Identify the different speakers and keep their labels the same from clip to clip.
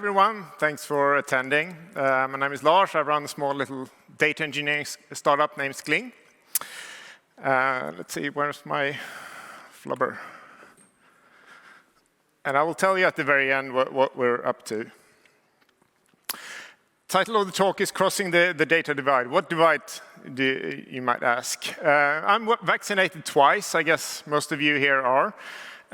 Speaker 1: everyone. Thanks for attending. My name is Lars. I run a small little data engineering startup named Scling. Let's see, where's my flubber? And I will tell you at the very end what we're up to. Title of the talk is Crossing the Data Divide. What divide, you might ask? I'm vaccinated twice. I guess most of you here are.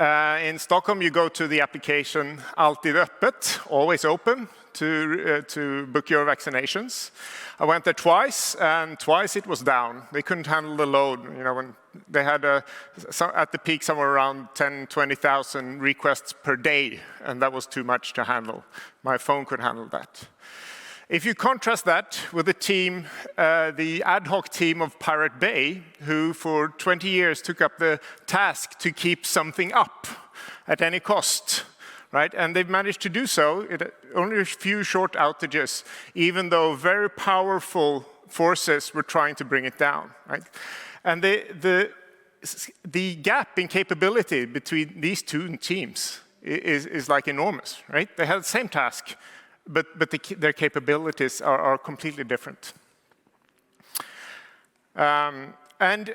Speaker 1: In Stockholm, you go to the application Alltid öppet, always open, to book your vaccinations. I went there twice, and twice it was down. They couldn't handle the load. You know, when they had at the peak somewhere around 10, 20,000 requests per day, and that was too much to handle. My phone could handle that. If you contrast that with the team, the ad hoc team of Pirate Bay, who for 20 years took up the task to keep something up at any cost, right? And they've managed to do so in only a few short outages, even though very powerful forces were trying to bring it down, right? And the gap in capability between these two teams is like enormous, right? They had the same task, but their capabilities are completely different. And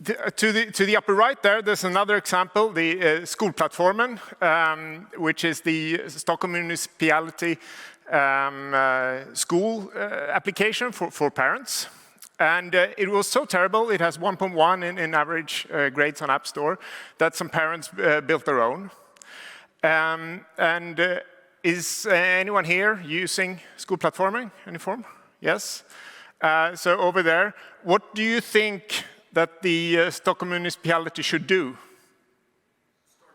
Speaker 1: to the upper right there's another example, the Skolplattformen, which is the Stockholm municipality school application for parents. And it was so terrible, it has 1.1 in average grades on App Store, that some parents built their own. Is anyone here using Skolplattformen in any form? Yes? So over there, what do you think that the Stockholm municipality should do?
Speaker 2: Start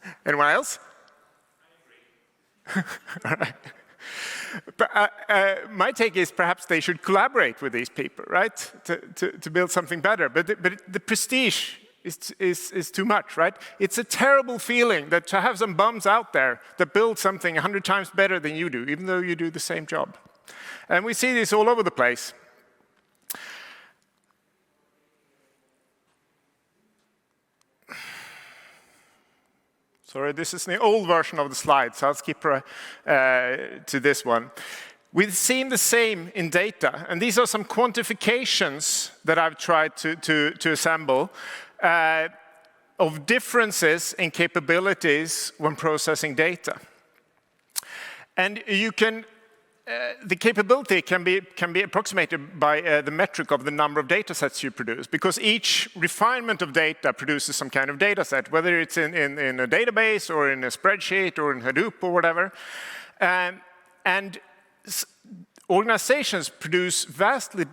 Speaker 2: over.
Speaker 1: Anyone else?
Speaker 2: I agree.
Speaker 1: All right. But, my take is perhaps they should collaborate with these people, right? To build something better. But the prestige is too much, right? It's a terrible feeling that to have some bums out there that build something 100 times better than you do, even though you do the same job. And we see this all over the place. Sorry, this is the old version of the slide, so I'll skip to this one. We've seen the same in data, and these are some quantifications that I've tried to assemble of differences in capabilities when processing data. And you can, the capability can be approximated by the metric of the number of data sets you produce, because each refinement of data produces some kind of data set, whether it's in a database or in a spreadsheet or in Hadoop or whatever. And organizations produce vastly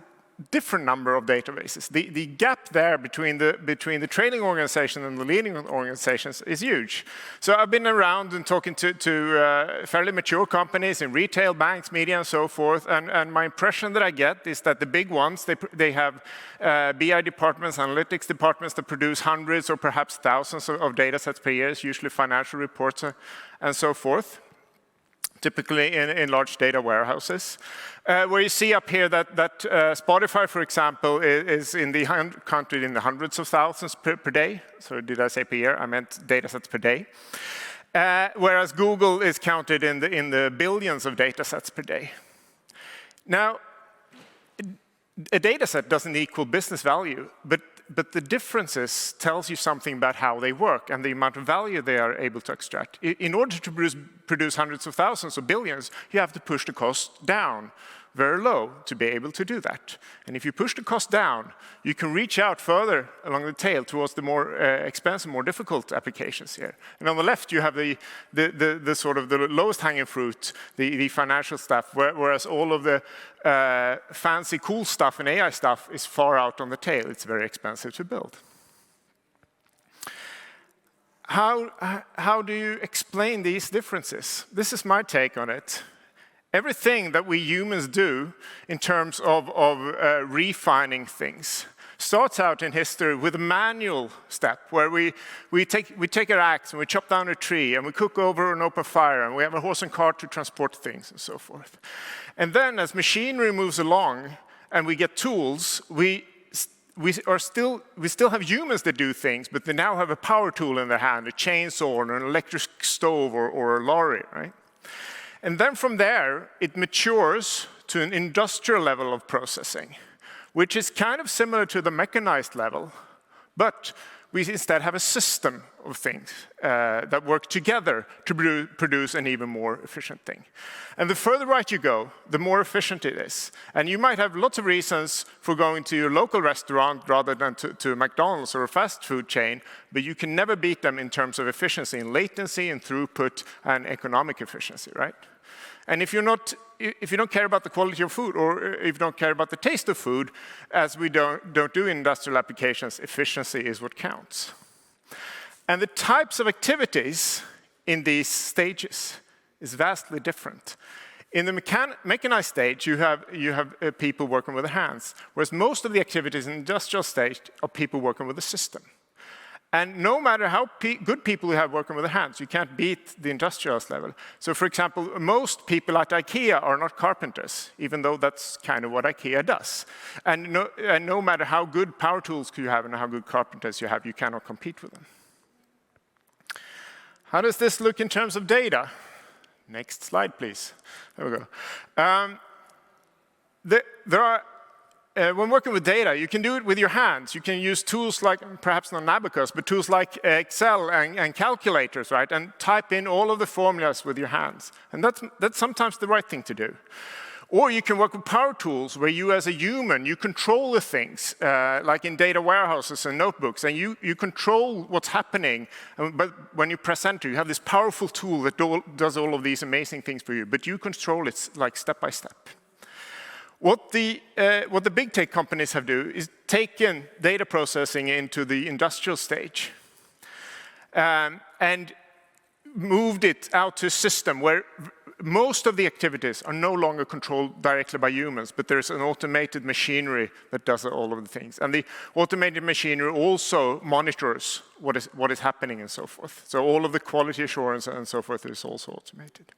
Speaker 1: different number of databases. The gap there between the trailing organization and the leading organizations is huge. So I've been around and talking to fairly mature companies in retail, banks, media, and so forth. And my impression that I get is that the big ones, they have BI departments, analytics departments that produce hundreds or perhaps thousands of data sets per year, usually financial reports and so forth, typically in large data warehouses. Where you see up here that Spotify, for example, is counted in the hundreds of thousands per day. So did I say per year? I meant data sets per day. Whereas Google is counted in the billions of data sets per day. Now, a data set doesn't equal business value, but the differences tells you something about how they work and the amount of value they are able to extract. In order to produce hundreds of thousands or billions, you have to push the cost down very low to be able to do that. And if you push the cost down, you can reach out further along the tail towards the more expensive, more difficult applications here. And on the left, you have the sort of the lowest hanging fruit, the financial stuff, whereas all of the fancy, cool stuff and AI stuff is far out on the tail. It's very expensive to build. How do you explain these differences? This is my take on it. Everything that we humans do in terms of refining things starts out in history with a manual step where we take our axe and we chop down a tree and we cook over an open fire and we have a horse and cart to transport things and so forth. And then as machinery moves along and we get tools, we we still have humans that do things, but they now have a power tool in their hand, a chainsaw or an electric stove or a lorry, right? And then from there, it matures to an industrial level of processing, which is kind of similar to the mechanized level, but we instead have a system of things that work together to produce an even more efficient thing. And the further right you go, the more efficient it is. And you might have lots of reasons for going to your local restaurant rather than to McDonald's or a fast food chain, but you can never beat them in terms of efficiency in latency and throughput and economic efficiency, right? And if you don't care about the quality of food, or if you don't care about the taste of food, as we don't do in industrial applications, efficiency is what counts. And the types of activities in these stages is vastly different. In the mechanized stage, you have people working with their hands, whereas most of the activities in the industrial stage are people working with the system. And no matter how good people you have working with their hands, you can't beat the industrialist level. So for example, most people at IKEA are not carpenters, even though that's kind of what IKEA does. And no matter how good power tools you have and how good carpenters you have, you cannot compete with them. How does this look in terms of data? Next slide, please. There we go. There are when working with data, you can do it with your hands. You can use tools like, perhaps not Abacus, but tools like Excel and calculators, right? And type in all of the formulas with your hands. And that's sometimes the right thing to do. Or you can work with power tools where you, as a human, you control the things, like in data warehouses and notebooks, and you control what's happening. But when you press enter, you have this powerful tool that does all of these amazing things for you, but you control it like step by step. What the big tech companies have done is taken data processing into the industrial stage and moved it out to a system where most of the activities are no longer controlled directly by humans, but there's an automated machinery that does all of the things. And the automated machinery also monitors what is happening and so forth. So all of the quality assurance and so forth is also automated.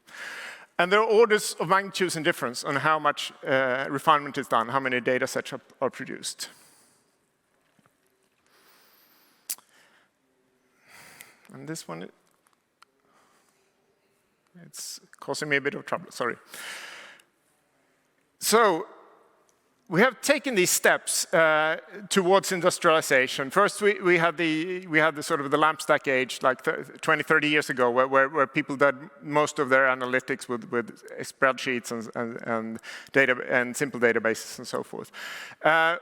Speaker 1: And there are orders of magnitudes in difference on how much refinement is done, how many data sets are produced. And this one, it's causing me a bit of trouble, sorry. So we have taken these steps towards industrialization. First, we had the sort of the lamp stack age, like 20, 30 years ago, where people did most of their analytics with spreadsheets and simple databases and so forth.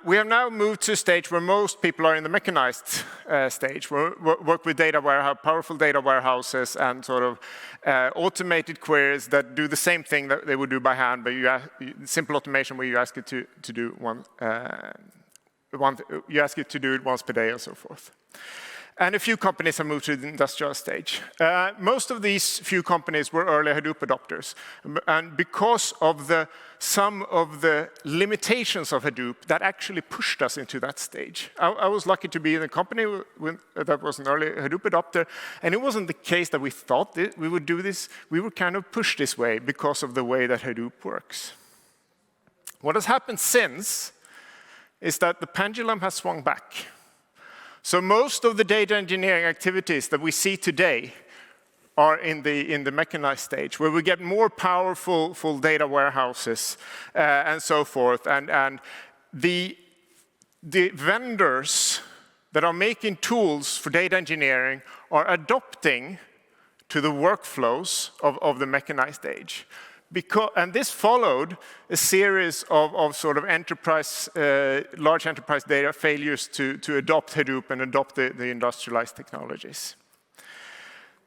Speaker 1: We have now moved to a stage where most people are in the mechanized stage, where work with data warehouse, powerful data warehouses, and sort of automated queries that do the same thing that they would do by hand, but simple automation where you ask it to do you ask it to do it once per day and so forth. And a few companies have moved to the industrial stage. Most of these few companies were early Hadoop adopters. And because of some of the limitations of Hadoop, that actually pushed us into that stage. I was lucky to be in a company that was an early Hadoop adopter, and it wasn't the case that we thought that we would do this. We were kind of pushed this way because of the way that Hadoop works. What has happened since is that the pendulum has swung back. So most of the data engineering activities that we see today are in the mechanized stage, where we get more powerful data warehouses and so forth. And the vendors that are making tools for data engineering are adopting to the workflows of the mechanized age. And this followed a series of sort of large enterprise data failures to adopt Hadoop and adopt the industrialized technologies.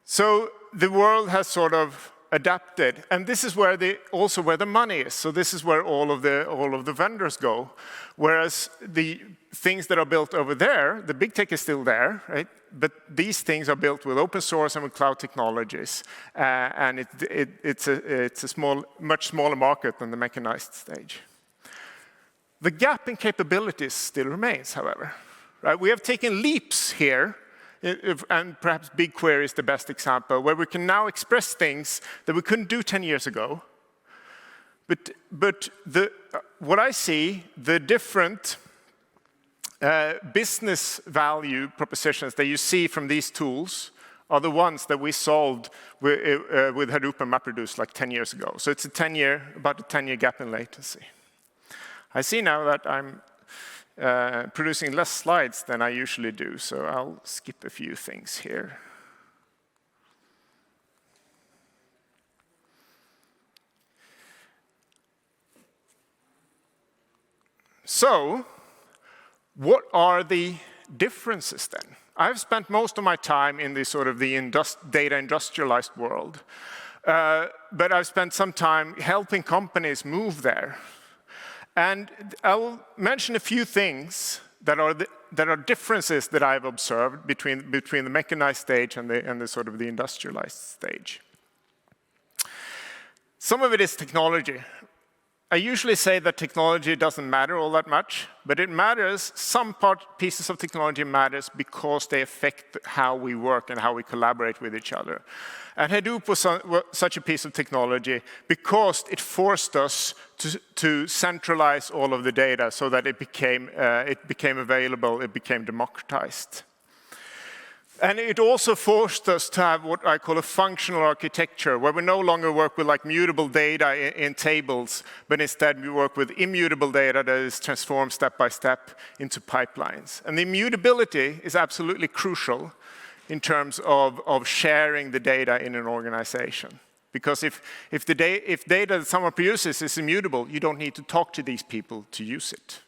Speaker 1: So the world has sort of adapted, and this is also where the money is. So this is where all of the vendors go, whereas the things that are built over there, the big tech is still there, right? But these things are built with open source and with cloud technologies, and it's a much smaller market than the mechanized stage. The gap in capabilities still remains, however. Right? We have taken leaps here, and perhaps BigQuery is the best example, where we can now express things that we couldn't do 10 years ago. But what I see, the different business value propositions that you see from these tools are the ones that we solved with Hadoop and MapReduce like 10 years ago. So it's about a 10-year gap in latency. I see now that I'm producing less slides than I usually do, so I'll skip a few things here. So, what are the differences then? I've spent most of my time in the sort of the data industrialized world, but I've spent some time helping companies move there. And I'll mention a few things that are differences that I've observed between the mechanized stage and the sort of the industrialized stage. Some of it is technology. I usually say that technology doesn't matter all that much, but it matters. Some pieces of technology matters because they affect how we work and how we collaborate with each other. And Hadoop was such a piece of technology because it forced us to centralize all of the data so that it became available, it became democratized. And it also forced us to have what I call a functional architecture, where we no longer work with like mutable data in tables, but instead we work with immutable data that is transformed step by step into pipelines. And the immutability is absolutely crucial in terms of sharing the data in an organization. Because if data that someone produces is immutable, you don't need to talk to these people to use it.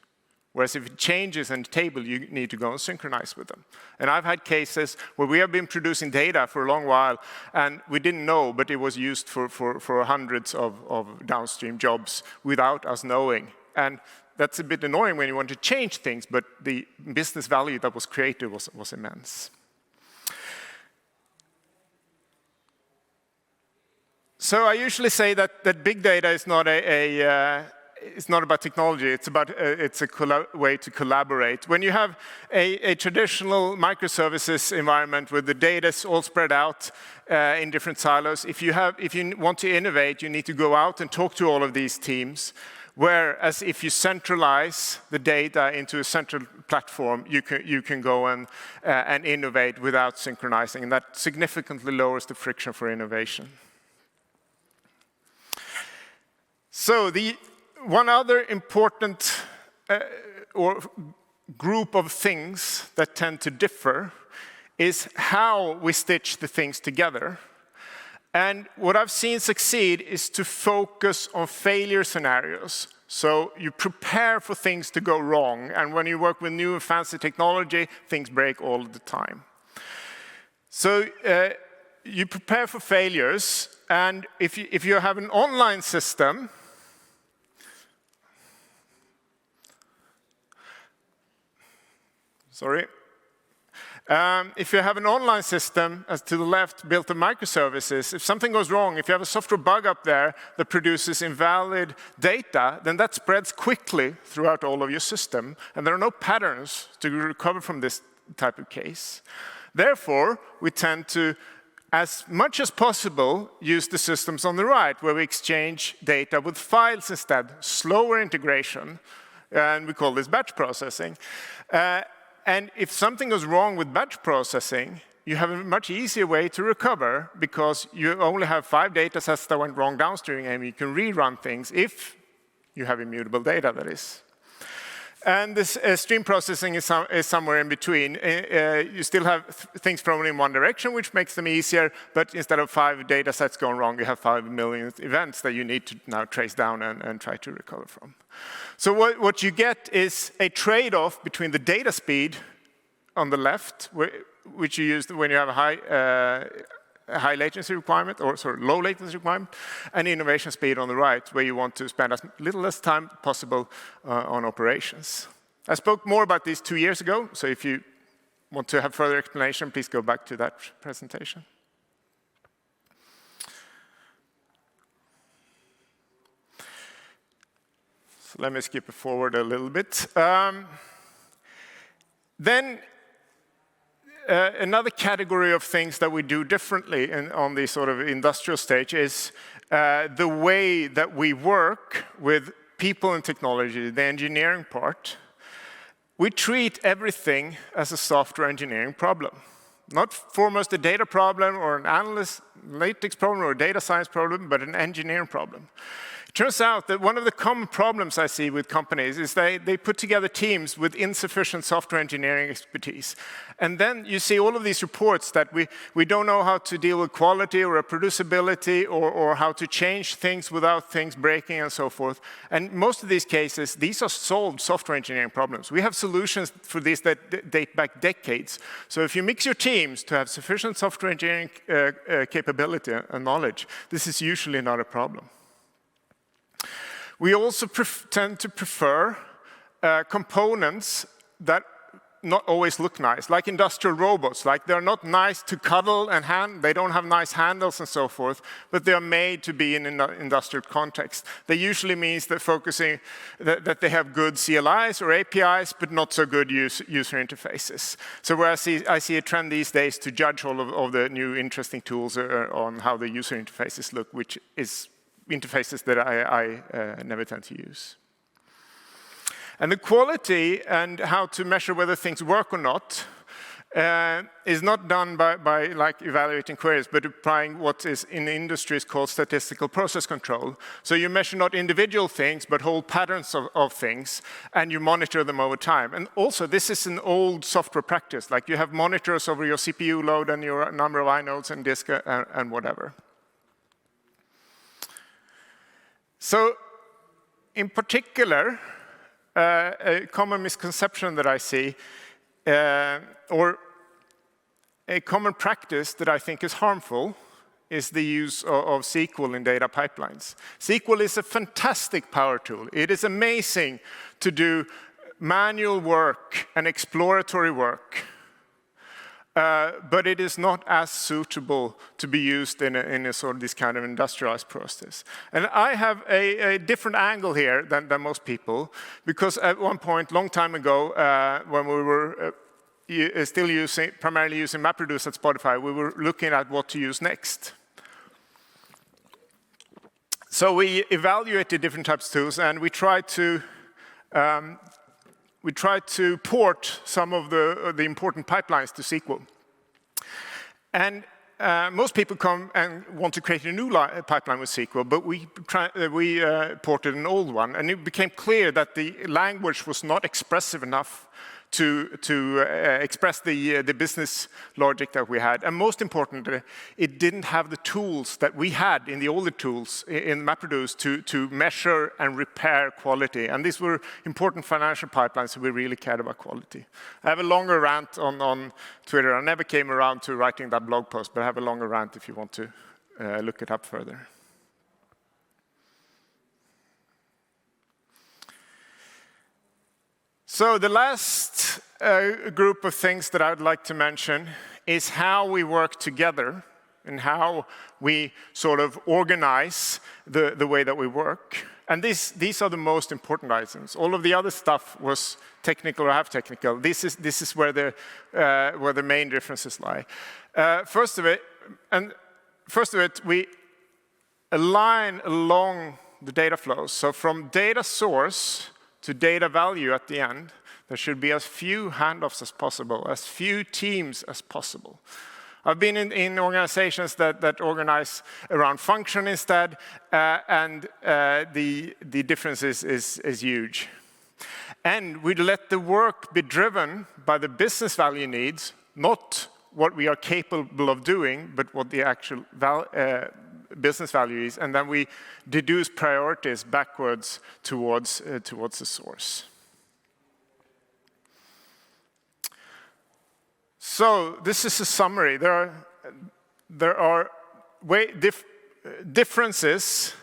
Speaker 1: Whereas if it changes in the table, you need to go and synchronize with them. And I've had cases where we have been producing data for a long while, and we didn't know, but it was used for hundreds of downstream jobs without us knowing. And that's a bit annoying when you want to change things, but the business value that was created was immense. So I usually say that big data is not it's not about technology, it's a way to collaborate. When you have a traditional microservices environment where the data is all spread out in different silos, if you want to innovate, you need to go out and talk to all of these teams. Whereas if you centralize the data into a central platform, you can go and innovate without synchronizing, and that significantly lowers the friction for innovation. So one other important or group of things that tend to differ is how we stitch the things together. And what I've seen succeed is to focus on failure scenarios. So you prepare for things to go wrong, and when you work with new and fancy technology, things break all the time. So you prepare for failures, and if you have an online system, if you have an online system, as to the left, built on microservices, if something goes wrong, if you have a software bug up there that produces invalid data, then that spreads quickly throughout all of your system, and there are no patterns to recover from this type of case. Therefore, we tend to, as much as possible, use the systems on the right, where we exchange data with files instead, slower integration, and we call this batch processing. And if something goes wrong with batch processing, you have a much easier way to recover because you only have 5 data sets that went wrong downstream, and you can rerun things if you have immutable data, that is. And this stream processing is somewhere in between. You still have things thrown in one direction, which makes them easier, but instead of 5 data sets going wrong, you have 5 million events that you need to now trace down and try to recover from. So what you get is a trade-off between the data speed on the left, which you use when you have a high latency requirement, or low latency requirement, and innovation speed on the right, where you want to spend as little less time possible on operations. I spoke more about this 2 years ago, so if you want to have further explanation, please go back to that presentation. So let me skip forward a little bit. Then another category of things that we do differently on the sort of industrial stage is the way that we work with people and technology, the engineering part. we treat everything as a software engineering problem. Not foremost a data problem or an analytics problem or a data science problem, but an engineering problem. It turns out that one of the common problems I see with companies is they put together teams with insufficient software engineering expertise. And then you see all of these reports that we don't know how to deal with quality or reproducibility or how to change things without things breaking and so forth. And most of these cases, these are solved software engineering problems. We have solutions for these that date back decades. So if you mix your teams to have sufficient software engineering capability and knowledge, this is usually not a problem. We also tend to prefer components that not always look nice, like industrial robots. Like they're not nice to cuddle and hand, they don't have nice handles and so forth, but they are made to be in an industrial context. They usually means that that they have good CLIs or APIs, but not so good user interfaces. So where I see a trend these days to judge all of the new interesting tools on how the user interfaces look, which is interfaces that I never tend to use. And the quality and how to measure whether things work or not is not done by like evaluating queries, but applying what is in the industry is called statistical process control. So you measure not individual things, but whole patterns of things, and you monitor them over time. And also, this is an old software practice. Like you have monitors over your CPU load and your number of inodes and disk and whatever. So, in particular, a common misconception that I see, or a common practice that I think is harmful, is the use of SQL in data pipelines. SQL is a fantastic power tool. It is amazing to do manual work and exploratory work. But it is not as suitable to be used in a sort of this kind of industrialized process. And I have a different angle here than most people, because at one point, long time ago, when we were still primarily using MapReduce at Spotify, we were looking at what to use next. So we evaluated different types of tools, and we tried to port some of the important pipelines to SQL. And most people come and want to create a new pipeline with SQL, but we ported an old one, and it became clear that the language was not expressive enough to express the business logic that we had. And most importantly, it didn't have the tools that we had in the older tools in MapReduce to measure and repair quality. And these were important financial pipelines, so we really cared about quality. I have a longer rant on Twitter. I never came around to writing that blog post, but I have a longer rant if you want to look it up further. So the last group of things that I would like to mention is how we work together and how we sort of organize the way that we work. And these are the most important items. All of the other stuff was technical or half technical. This is where the main differences lie. First of it, we align along the data flows. So from data source to data value at the end, there should be as few handoffs as possible, as few teams as possible. I've been in organizations that organize around function instead, and the difference is huge. And we let the work be driven by the business value needs, not what we are capable of doing, but what the actual business value is, and then we deduce priorities backwards towards the source. So this is a summary. There are differences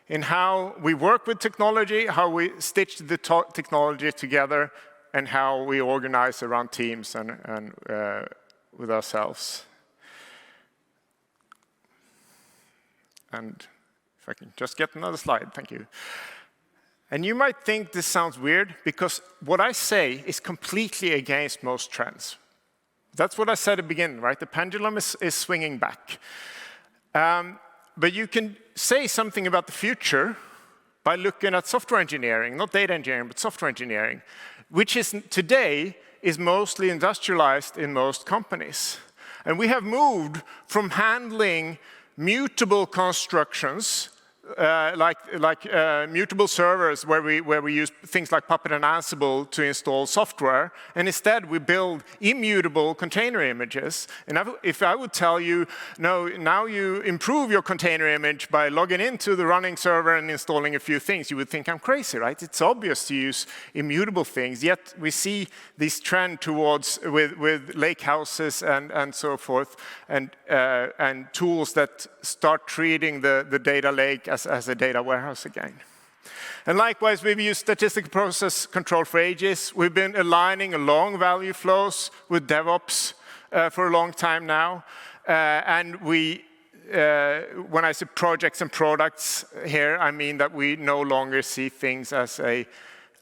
Speaker 1: in how we work with technology, how we stitch the technology together, and how we organize around teams and with ourselves. And if I can just get another slide, thank you. And you might think this sounds weird, because what I say is completely against most trends. That's what I said at the beginning, right? The pendulum is swinging back. But you can say something about the future by looking at software engineering, not data engineering, but software engineering. which is today is mostly industrialized in most companies. And we have moved from handling mutable constructions like mutable servers where we use things like Puppet and Ansible to install software, and instead we build immutable container images. And if I would tell you, no, now you improve your container image by logging into the running server and installing a few things, you would think I'm crazy, right? It's obvious to use immutable things, yet we see this trend towards with lake houses and so forth, and tools that start treating the data lake as a data warehouse again. And likewise, we've used statistical process control for ages. We've been aligning along value flows with DevOps for a long time now. And when I say projects and products here, I mean that we no longer see things as a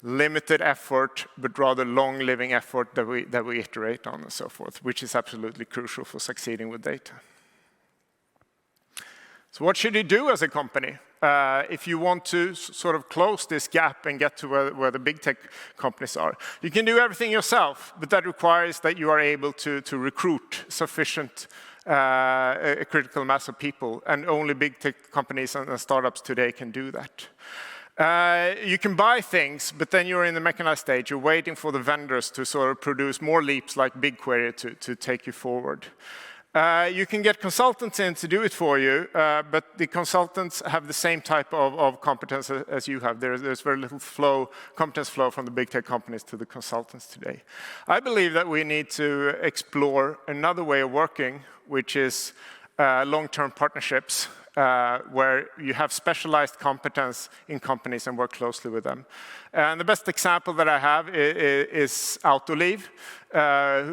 Speaker 1: limited effort, but rather long-living effort that we iterate on and so forth, which is absolutely crucial for succeeding with data. So what should you do as a company if you want to sort of close this gap and get to where the big tech companies are? You can do everything yourself, but that requires that you are able to recruit sufficient a critical mass of people, and only big tech companies and startups today can do that. You can buy things, but then you're in the mechanized stage. You're waiting for the vendors to sort of produce more leaps like BigQuery to take you forward. You can get consultants in to do it for you, but the consultants have the same type of competence as you have. There's very little competence flow from the big tech companies to the consultants today. I believe that we need to explore another way of working, which is long-term partnerships, where you have specialized competence in companies and work closely with them. And the best example that I have is Autoliv,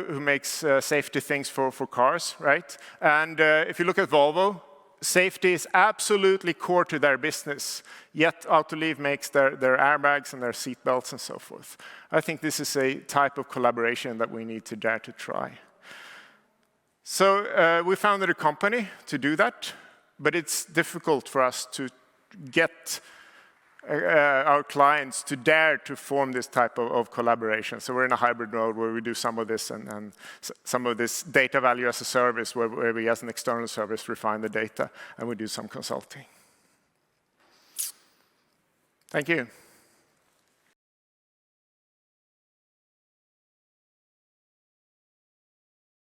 Speaker 1: who makes safety things for cars, right? And if you look at Volvo, safety is absolutely core to their business, yet Autoliv makes their airbags and their seat belts and so forth. I think this is a type of collaboration that we need to dare to try. So we founded a company to do that, but it's difficult for us to get our clients to dare to form this type of collaboration. So we're in a hybrid mode where we do some of this and some of this data value as a service where we, as an external service, refine the data, and we do some consulting. Thank you.